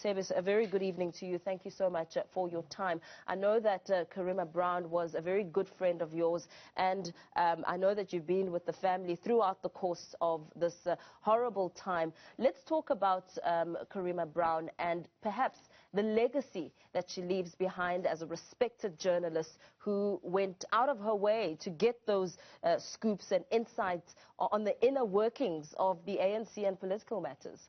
Eusebius, a very good evening to you. Thank you so much for your time. I know that Karima Brown was a very good friend of yours, and I know that you've been with the family throughout the course of this horrible time. Let's talk about Karima Brown and perhaps the legacy that she leaves behind as a respected journalist who went out of her way to get those scoops and insights on the inner workings of the ANC and political matters.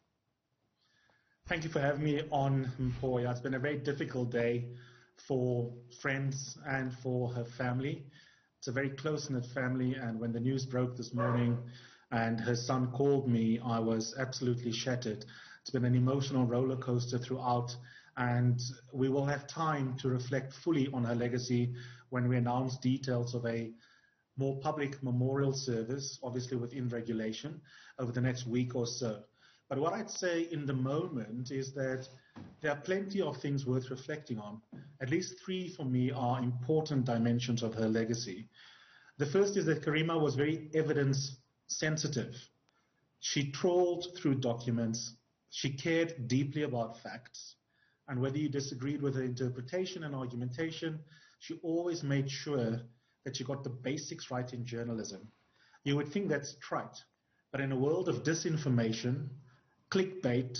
Thank you for having me on Mpho. It's been a very difficult day for friends and for her family. It's a very close-knit family, and when the news broke this morning and her son called me, I was absolutely shattered. It's been an emotional roller coaster throughout, and we will have time to reflect fully on her legacy when we announce details of a more public memorial service, obviously within regulation, over the next week or so. But what I'd say in the moment is that there are plenty of things worth reflecting on. At least three for me are important dimensions of her legacy. The first is that Karima was very evidence sensitive. She trawled through documents. She cared deeply about facts. And whether you disagreed with her interpretation and argumentation, she always made sure that she got the basics right in journalism. You would think that's trite, but in a world of disinformation, clickbait,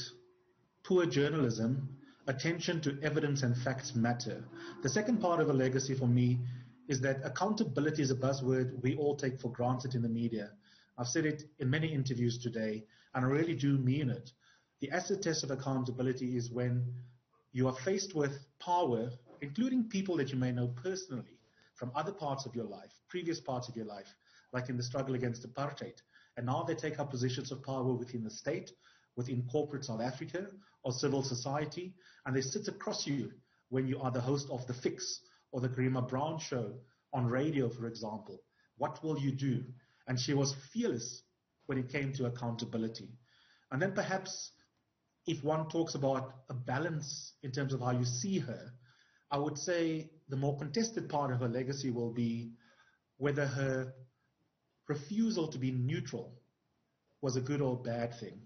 poor journalism, attention to evidence and facts matter. The second part of a legacy for me is that accountability is a buzzword we all take for granted in the media. I've said it in many interviews today, and I really do mean it. The acid test of accountability is when you are faced with power, including people that you may know personally from other parts of your life, previous parts of your life, like in the struggle against apartheid. And now they take up positions of power within the state, within corporate South Africa or civil society, and they sit across you when you are the host of The Fix or the Karima Brown show on radio, for example. What will you do? And she was fearless when it came to accountability. And then perhaps if one talks about a balance in terms of how you see her, I would say the more contested part of her legacy will be whether her refusal to be neutral was a good or bad thing.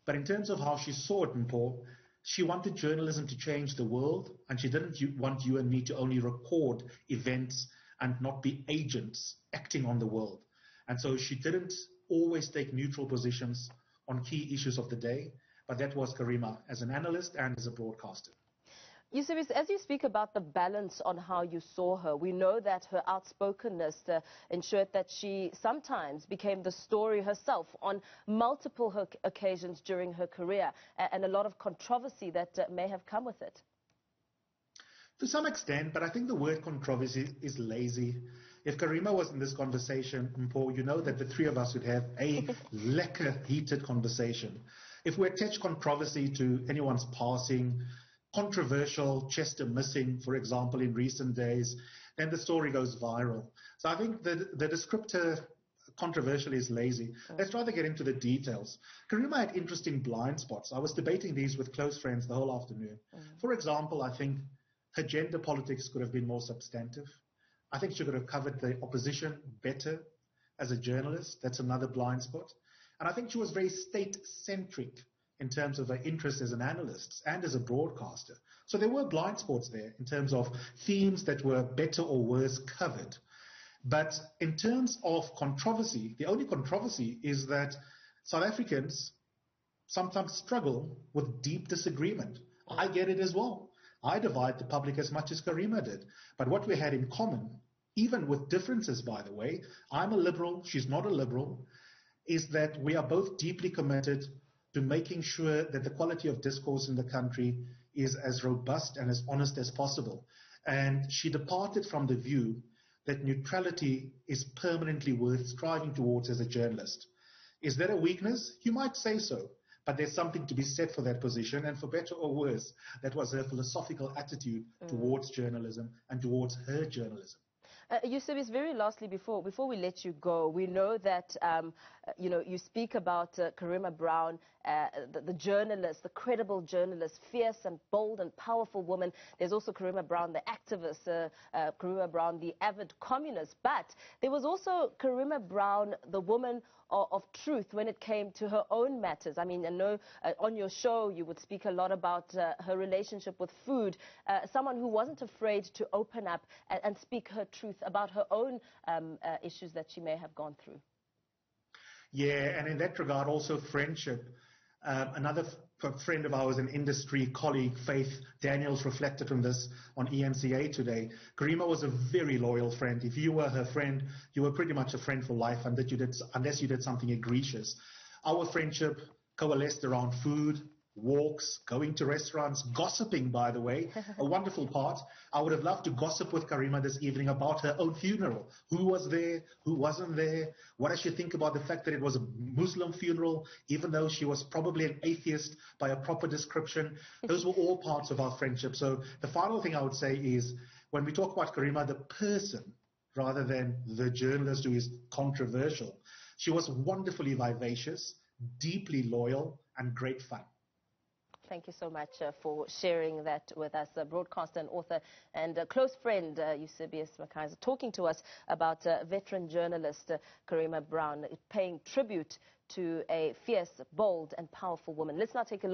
But in terms of how she saw it, Mpho, she wanted journalism to change the world, and she didn't want you and me to only record events and not be agents acting on the world. And so she didn't always take neutral positions on key issues of the day, but that was Karima as an analyst and as a broadcaster. Eusebius, as you speak about the balance on how you saw her, we know that her outspokenness ensured that she sometimes became the story herself on multiple occasions during her career, and a lot of controversy that may have come with it. To some extent, but I think the word controversy is lazy. If Karima was in this conversation, Mpho, you know that the three of us would have a lekker heated conversation. If we attach controversy to anyone's passing, controversial Chester missing, for example, in recent days, then the story goes viral. So I think the descriptor controversial is lazy. Let's rather get into the details. Karima had interesting blind spots. I was debating these with close friends the whole afternoon. For example, I think her gender politics could have been more substantive. I think she could have covered the opposition better as a journalist. That's another blind spot. And I think she was very state-centric in terms of her interest as an analyst and as a broadcaster. So there were blind spots there in terms of themes that were better or worse covered. But in terms of controversy, the only controversy is that South Africans sometimes struggle with deep disagreement. I get it as well. I divide the public as much as Karima did. But what we had in common, even with differences, by the way, I'm a liberal, she's not a liberal, is that we are both deeply committed to making sure that the quality of discourse in the country is as robust and as honest as possible. And she departed from the view that neutrality is permanently worth striving towards as a journalist. Is that a weakness? You might say so, but there's something to be said for that position, and for better or worse, that was her philosophical attitude towards journalism and towards her journalism. Eusebius, very lastly, before we let you go, we know that you speak about Karima Brown, the journalist, the credible journalist, fierce and bold and powerful woman. There's also Karima Brown, the activist, Karima Brown, the avid communist. But there was also Karima Brown, the woman of truth when it came to her own matters. I mean, I know on your show you would speak a lot about her relationship with food, someone who wasn't afraid to open up and speak her truth about her own issues that she may have gone through. Yeah, and in that regard also friendship. Another friend of ours, an industry colleague, Faith Daniels, reflected on this on EMCA today. Karima was a very loyal friend. If you were her friend, you were pretty much a friend for life, and unless you did something egregious. Our friendship coalesced around food, walks, going to restaurants, gossiping, by the way, a wonderful part. I would have loved to gossip with Karima this evening about her own funeral. Who was there? Who wasn't there? What does she think about the fact that it was a Muslim funeral, even though she was probably an atheist by a proper description? Those were all parts of our friendship. So the final thing I would say is, when we talk about Karima, the person, rather than the journalist who is controversial, she was wonderfully vivacious, deeply loyal, and great fun. Thank you so much for sharing that with us, broadcaster and author and close friend Eusebius McKaiser, talking to us about veteran journalist Karima Brown, paying tribute to a fierce, bold and powerful woman. Let's now take a look.